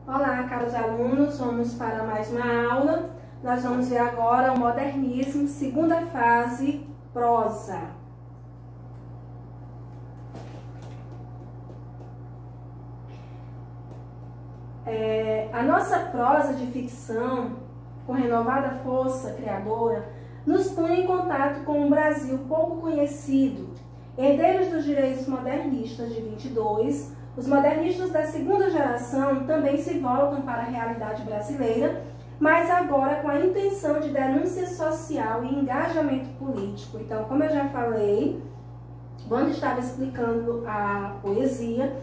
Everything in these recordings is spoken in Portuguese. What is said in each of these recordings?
Olá, caros alunos, vamos para mais uma aula. Nós vamos ver agora o modernismo, segunda fase, prosa. A nossa prosa de ficção, com renovada força criadora, nos põe em contato com um Brasil pouco conhecido. Herdeiros dos direitos modernistas de 22, os modernistas da segunda geração também se voltam para a realidade brasileira, mas agora com a intenção de denúncia social e engajamento político. Então, como eu já falei, quando estava explicando a poesia,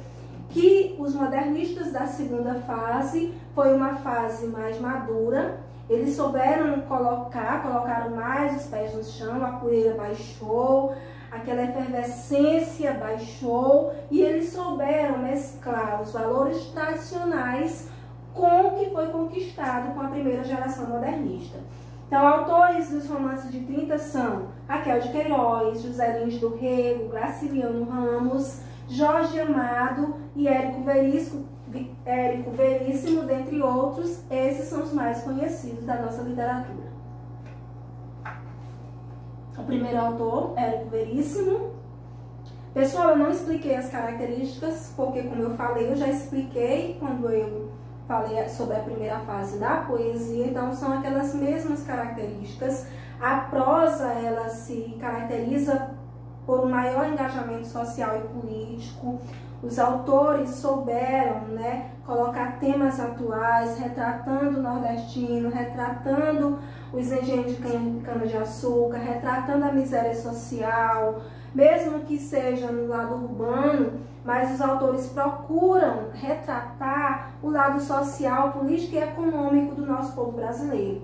que os modernistas da segunda fase foi uma fase mais madura. Eles souberam colocaram mais os pés no chão, a poeira baixou, aquela efervescência baixou e eles souberam mesclar os valores tradicionais com o que foi conquistado com a primeira geração modernista. Então, autores dos romances de 30 são Raquel de Queiroz, José Lins do Rego, Graciliano Ramos, Jorge Amado e Érico Veríssimo, dentre outros. Esses são os mais conhecidos da nossa literatura. O primeiro autor, Érico Veríssimo. Pessoal, eu não expliquei as características, porque, como eu falei, eu já expliquei quando eu falei sobre a primeira fase da poesia, então são aquelas mesmas características. A prosa, ela se caracteriza por um maior engajamento social e político. Os autores souberam, colocar temas atuais, retratando o nordestino, retratando os engenhos de cana-de-açúcar, retratando a miséria social, mesmo que seja no lado urbano, mas os autores procuram retratar o lado social, político e econômico do nosso povo brasileiro.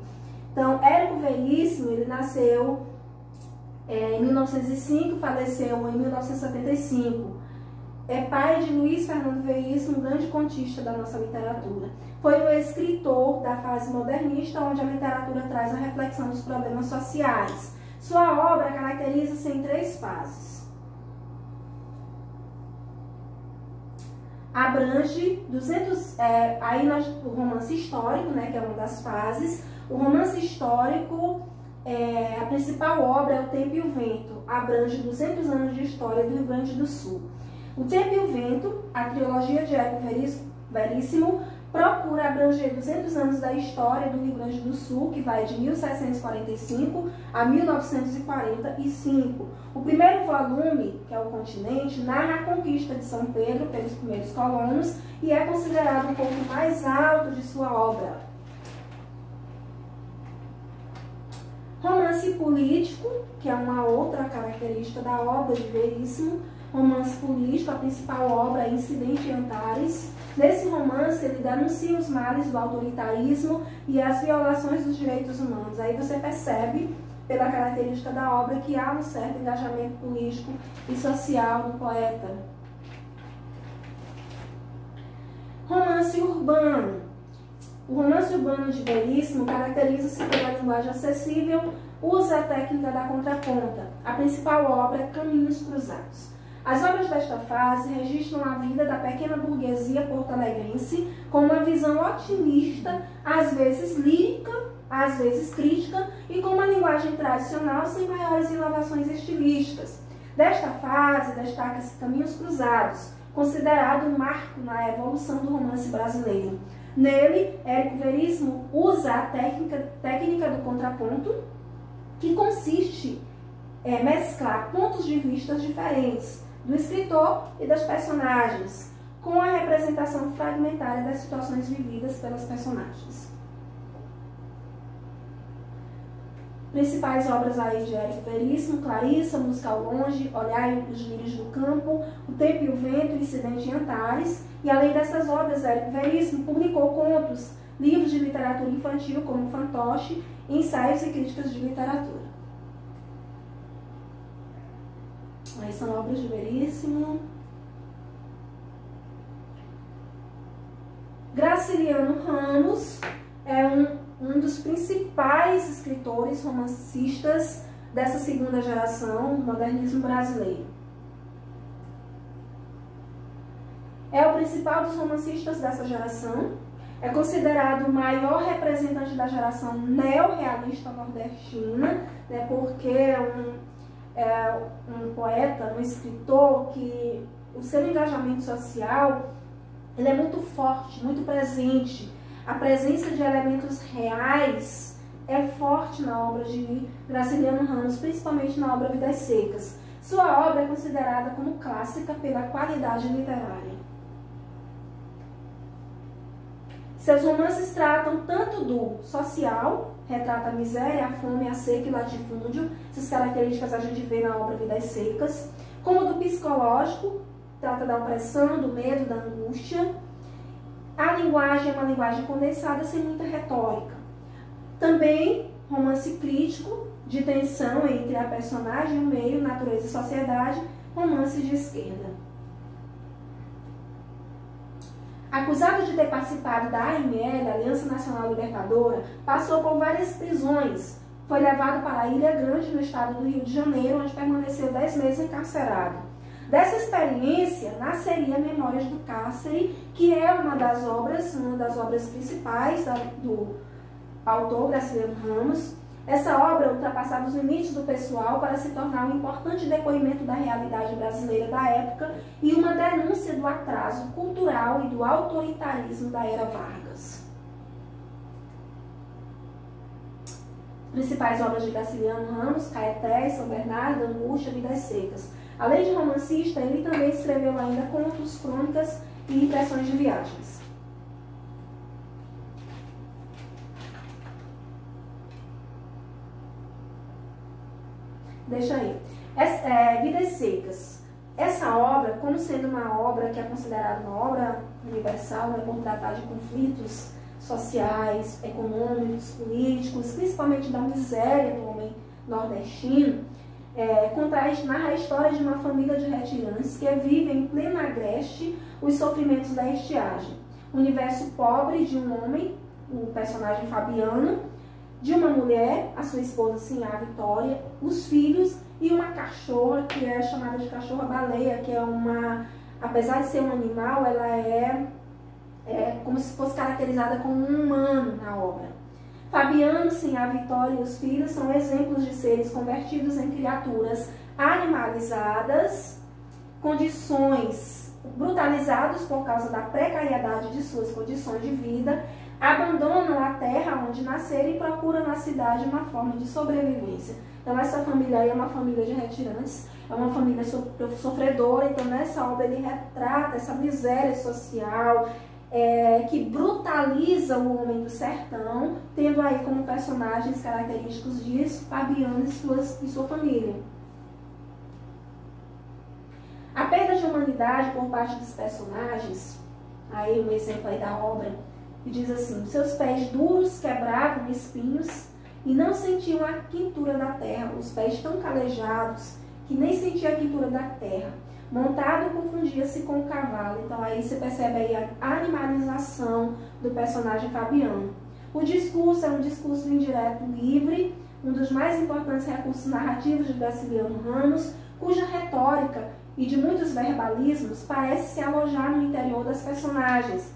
Então, Érico Veríssimo, ele nasceu em 1905, faleceu em 1975. É pai de Luiz Fernando Veríssimo, um grande contista da nossa literatura. Foi um escritor da fase modernista, onde a literatura traz a reflexão dos problemas sociais. Sua obra caracteriza-se em 3 fases. Abrange 200, o romance histórico, que é uma das fases. O romance histórico, a principal obra é O Tempo e o Vento, abrange 200 anos de história do Rio Grande do Sul. O Tempo e o Vento, a trilogia de Érico Veríssimo, procura abranger 200 anos da história do Rio Grande do Sul, que vai de 1745 a 1945. O primeiro volume, que é O Continente, narra a conquista de São Pedro pelos primeiros colonos e é considerado o ponto mais alto de sua obra. Romance político, que é uma outra característica da obra de Veríssimo. Romance político, a principal obra é Incidente em Antares. Nesse romance, ele denuncia os males do autoritarismo e as violações dos direitos humanos. Aí você percebe, pela característica da obra, que há um certo engajamento político e social do poeta. Romance urbano. O romance urbano de Veríssimo caracteriza-se pela linguagem acessível, usa a técnica da contraponta. A principal obra é Caminhos Cruzados. As obras desta fase registram a vida da pequena burguesia porto-alegrense com uma visão otimista, às vezes lírica, às vezes crítica, e com uma linguagem tradicional sem maiores inovações estilísticas. Desta fase destaca-se Caminhos Cruzados, considerado um marco na evolução do romance brasileiro. Nele, Érico Veríssimo usa a técnica do contraponto, que consiste em mesclar pontos de vista diferentes do escritor e das personagens, com a representação fragmentária das situações vividas pelas personagens. Principais obras aí de Érico Veríssimo: Clarissa, Música ao Longe, Olhai os Lírios do Campo, O Tempo e o Vento, Incidente em Antares. E além dessas obras, Érico Veríssimo publicou contos, livros de literatura infantil como Fantoche, ensaios e críticas de literatura. Aí são obras de Veríssimo. Graciliano Ramos é um dos principais escritores romancistas dessa segunda geração do modernismo brasileiro. É o principal dos romancistas dessa geração. É considerado o maior representante da geração neorrealista nordestina, né, porque é um poeta, um escritor que o seu engajamento social ele é muito forte, muito presente. A presença de elementos reais é forte na obra de Graciliano Ramos, principalmente na obra Vidas Secas. Sua obra é considerada como clássica pela qualidade literária. Seus romances tratam tanto do social, retrata a miséria, a fome, a seca e o latifúndio, essas características a gente vê na obra Vidas Secas, como do psicológico, trata da opressão, do medo, da angústia. A linguagem é uma linguagem condensada, sem muita retórica. Também romance crítico, de tensão entre a personagem, o meio, natureza e sociedade, romance de esquerda. Acusado de ter participado da ANL, Aliança Nacional Libertadora, passou por várias prisões. Foi levado para a Ilha Grande, no estado do Rio de Janeiro, onde permaneceu 10 meses encarcerado. Dessa experiência nasceria Memórias do Cárcere, que é uma das obras principais do autor Graciliano Ramos. Essa obra ultrapassava os limites do pessoal para se tornar um importante depoimento da realidade brasileira da época e uma denúncia do atraso cultural e do autoritarismo da era Vargas. Principais obras de Graciliano Ramos: Caeté, São Bernardo, Angústia, Vidas Secas. Além de romancista, ele também escreveu ainda contos, crônicas e impressões de viagens. Deixa aí. Vidas Secas. Essa obra, como sendo uma obra que é considerada uma obra universal, né, por tratar de conflitos sociais, econômicos, políticos, principalmente da miséria do homem nordestino, narra a história de uma família de retirantes que vive em pleno agreste os sofrimentos da estiagem. O universo pobre de um homem, o personagem Fabiano, de uma mulher, a sua esposa Sinhá Vitória, os filhos e uma cachorra que é chamada de cachorra-baleia, que é apesar de ser um animal, ela é como se fosse caracterizada como um humano na obra. Fabiano, Sinhá Vitória e os filhos são exemplos de seres convertidos em criaturas animalizadas, condições brutalizados por causa da precariedade de suas condições de vida, abandonam a terra onde nasceram e procuram na cidade uma forma de sobrevivência. Então essa família aí é uma família de retirantes, é uma família sofredora. Então nessa obra ele retrata essa miséria social que brutaliza o homem do sertão, tendo aí como personagens característicos disso Fabiano e sua família. A perda de humanidade por parte dos personagens, aí um exemplo aí da obra, e diz assim: seus pés duros quebravam espinhos e não sentiam a quintura da terra, os pés tão calejados que nem sentia a quintura da terra. Montado confundia-se com o cavalo. Então aí você percebe aí a animalização do personagem Fabiano. O discurso é um discurso indireto livre, um dos mais importantes recursos narrativos de Graciliano Ramos, cuja retórica e de muitos verbalismos parece se alojar no interior das personagens,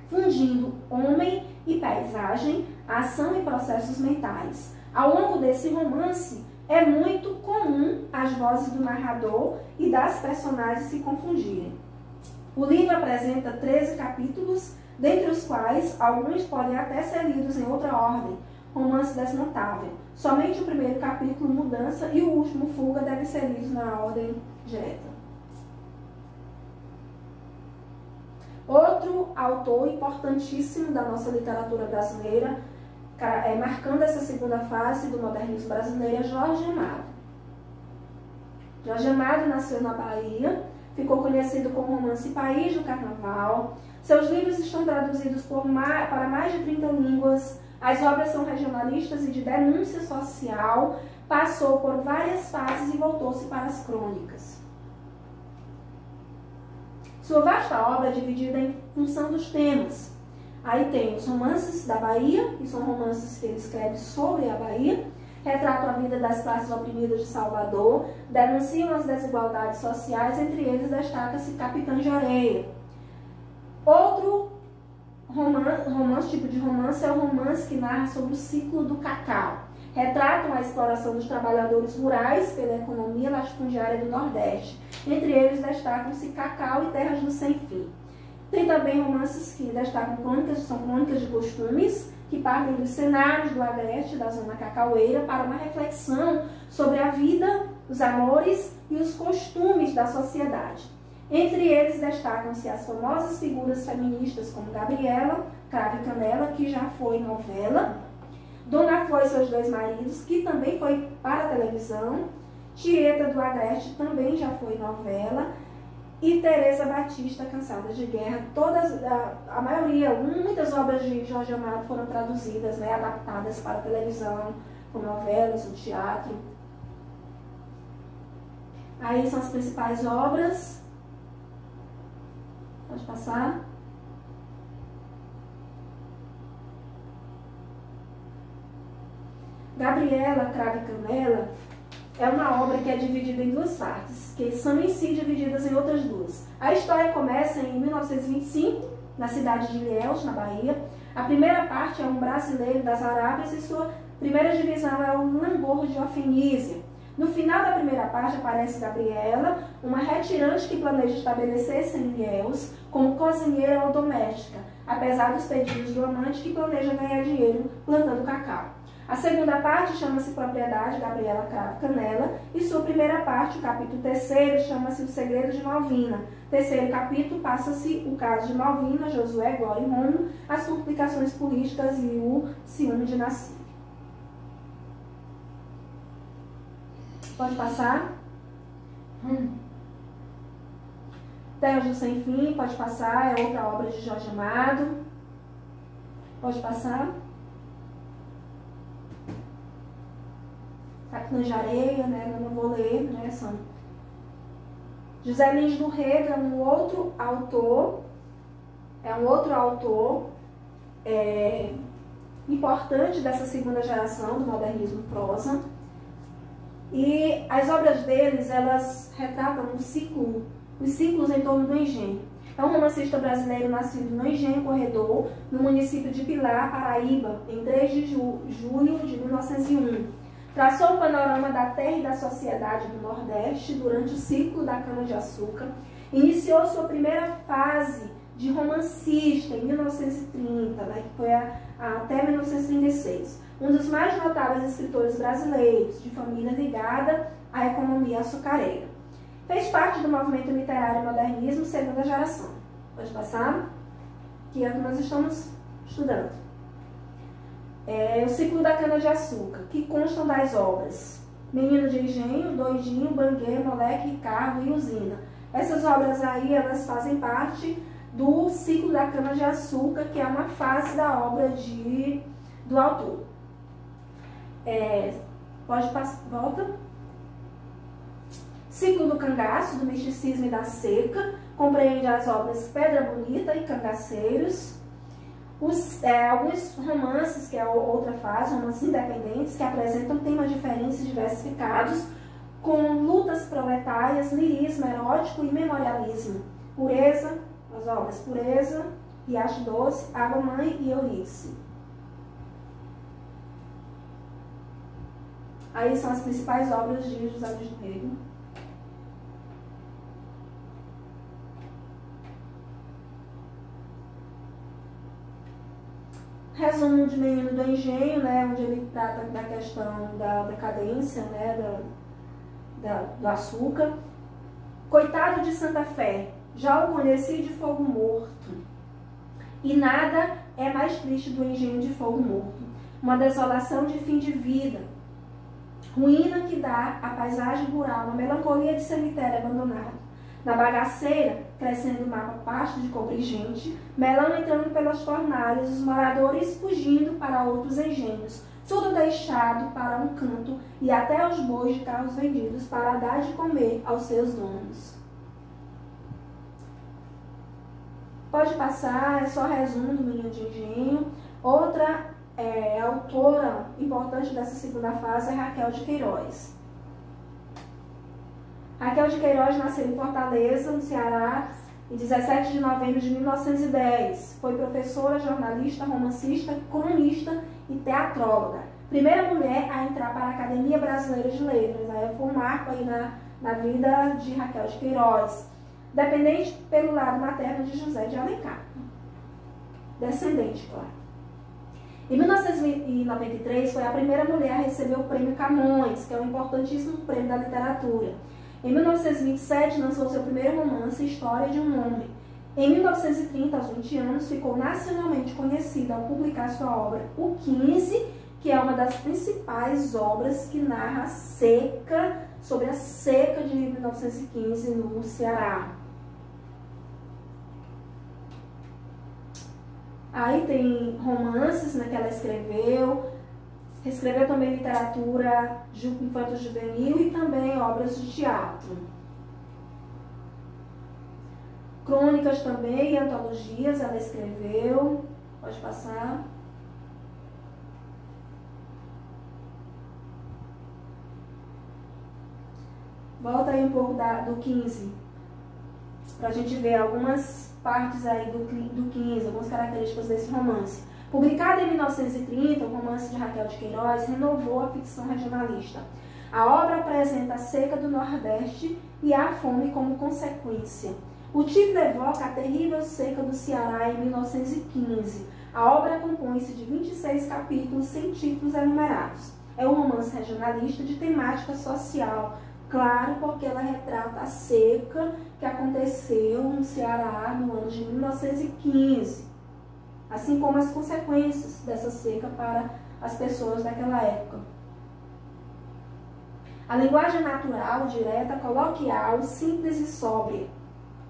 fundindo homem e paisagem, ação e processos mentais. Ao longo desse romance, é muito comum as vozes do narrador e das personagens se confundirem. O livro apresenta 13 capítulos, dentre os quais alguns podem até ser lidos em outra ordem. Romance desmontável. Somente o primeiro capítulo, Mudança, e o último, Fuga, devem ser lidos na ordem direta. Outro autor importantíssimo da nossa literatura brasileira, marcando essa segunda fase do modernismo brasileiro, é Jorge Amado. Jorge Amado nasceu na Bahia, ficou conhecido com o romance País do Carnaval. Seus livros estão traduzidos para mais de 30 línguas. As obras são regionalistas e de denúncia social. Passou por várias fases e voltou-se para as crônicas. Sua vasta obra é dividida em função dos temas. Aí tem os romances da Bahia, que são romances que ele escreve sobre a Bahia, retratam a vida das classes oprimidas de Salvador, denunciam as desigualdades sociais, entre eles destaca-se Capitã de Areia. Outro tipo de romance é o romance que narra sobre o ciclo do cacau. Retratam a exploração dos trabalhadores rurais pela economia latifundiária do Nordeste. Entre eles destacam-se Cacau e Terras do Sem Fim. Tem também romances que destacam são crônicas de costumes, que partem dos cenários do agreste da zona cacaueira para uma reflexão sobre a vida, os amores e os costumes da sociedade. Entre eles destacam-se as famosas figuras feministas como Gabriela, Cravo e Canela, que já foi novela, Dona Flor e seus dois maridos, que também foi para a televisão, Tieta do Agreste também já foi novela, e Teresa Batista, Cansada de Guerra. Todas, a maioria, muitas obras de Jorge Amado foram traduzidas, né, adaptadas para a televisão, com novelas, no teatro. Aí são as principais obras. Pode passar. Gabriela, Cravo e Canela é uma obra que é dividida em duas partes, que são em si divididas em outras duas. A história começa em 1925, na cidade de Ilhéus, na Bahia. A primeira parte é um brasileiro das Arábias e sua primeira divisão é o Langor de Ofenísia. No final da primeira parte aparece Gabriela, uma retirante que planeja estabelecer-se em Ilhéus como cozinheira ou doméstica, apesar dos pedidos do amante que planeja ganhar dinheiro plantando cacau. A segunda parte chama-se Propriedade, Gabriela, Cravo, Canela, e sua primeira parte, o capítulo 3º, chama-se O Segredo de Malvina. Terceiro capítulo passa-se o caso de Malvina, Josué, Glória e Rômulo, as complicações políticas e o ciúme de Nassib. Pode passar. Terras do Sem Fim, pode passar, é outra obra de Jorge Amado. Pode passar. Capinas de Areia, né? Eu não vou ler, né? São José Lins do Rego é um outro autor importante dessa segunda geração do modernismo prosa. E as obras deles, elas retratam os ciclos em torno do engenho. É um romancista brasileiro nascido no Engenho Corredor, no município de Pilar, Paraíba, em 3 de julho de 1901. Traçou o panorama da terra e da sociedade do Nordeste durante o ciclo da cana-de-açúcar. Iniciou sua primeira fase de romancista em 1930, né, que foi até 1936. Um dos mais notáveis escritores brasileiros, de família ligada à economia açucareira. Fez parte do movimento literário modernismo segunda geração. Pode passar? Que é o que nós estamos estudando. O ciclo da cana-de-açúcar, que constam das obras Menino de Engenho, Doidinho, Banguê, Moleque, Ricardo e Usina. Essas obras aí, elas fazem parte do ciclo da cana-de-açúcar, que é uma fase da obra do autor. Pode passar, volta. Ciclo do cangaço, do misticismo e da seca, compreende as obras Pedra Bonita e Cangaceiros. Alguns romances, que é outra fase, romances independentes, que apresentam temas diferentes e diversificados, com lutas proletárias, lirismo erótico e memorialismo. Pureza, as obras Pureza, Riacho Doce, Água Mãe e Eurídice. Aí são as principais obras de José Luiz do Rego. Resumo de Menino do Engenho, né, onde ele trata da questão da decadência, né, do açúcar. Coitado de Santa Fé, já o conheci de fogo morto. E nada é mais triste do engenho de fogo morto. Uma desolação de fim de vida. Ruína que dá à paisagem rural, uma melancolia de cemitério abandonado. Na bagaceira, crescendo o mapa pasto de cobrir gente, melão entrando pelas fornalhas, os moradores fugindo para outros engenhos, tudo deixado para um canto e até os bois de carros vendidos para dar de comer aos seus donos. Pode passar, é só resumo do Menino de Engenho. Outra autora importante dessa segunda fase é Raquel de Queiroz. Raquel de Queiroz nasceu em Fortaleza, no Ceará, em 17 de novembro de 1910. Foi professora, jornalista, romancista, cronista e teatróloga. Primeira mulher a entrar para a Academia Brasileira de Letras. Aí foi um marco aí na vida de Raquel de Queiroz. Dependente pelo lado materno de José de Alencar. Descendente, claro. Em 1993, foi a primeira mulher a receber o Prêmio Camões, que é um importantíssimo prêmio da literatura. Em 1927, lançou seu primeiro romance, História de um Homem. Em 1930, aos 20 anos, ficou nacionalmente conhecida ao publicar sua obra O 15, que é uma das principais obras que narra sobre a seca de 1915 no Ceará. Aí tem romances, né, que ela escreveu também literatura infanto-juvenil e também obras de teatro. Crônicas também e antologias ela escreveu. Pode passar. Volta aí um pouco do 15, para a gente ver algumas partes aí do 15, algumas características desse romance. Publicado em 1930, o romance de Raquel de Queiroz renovou a ficção regionalista. A obra apresenta a seca do Nordeste e a fome como consequência. O título evoca a terrível seca do Ceará em 1915. A obra compõe-se de 26 capítulos sem títulos enumerados. É um romance regionalista de temática social, claro, porque ela retrata a seca que aconteceu no Ceará no ano de 1915, assim como as consequências dessa seca para as pessoas daquela época. A linguagem natural, direta, coloquial, simples e sóbria,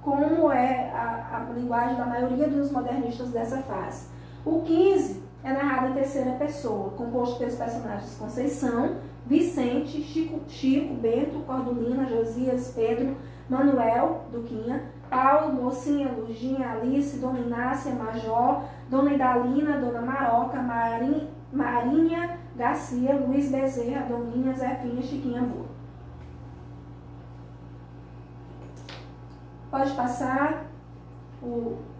como é a linguagem da maioria dos modernistas dessa fase. O 15 é narrado em terceira pessoa, composto pelos personagens Conceição, Vicente, Chico, Bento, Cordulina, Josias, Pedro, Manuel, Duquinha, Paulo, Mocinha, Lujinha, Alice, Dona Inácia, Major, Dona Idalina, Dona Maroca, Marinha, Garcia, Luiz Bezerra, Doninha, Zefinha, Chiquinha, Vô. Pode passar.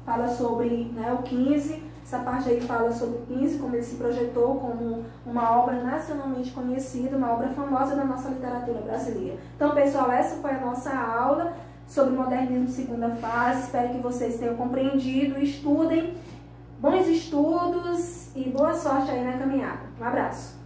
Fala sobre, né, o 15. Essa parte aí fala sobre o 15, como ele se projetou como uma obra nacionalmente conhecida, uma obra famosa da nossa literatura brasileira. Então, pessoal, essa foi a nossa aula sobre modernismo segunda fase. Espero que vocês tenham compreendido. Estudem, bons estudos e boa sorte aí na caminhada. Um abraço.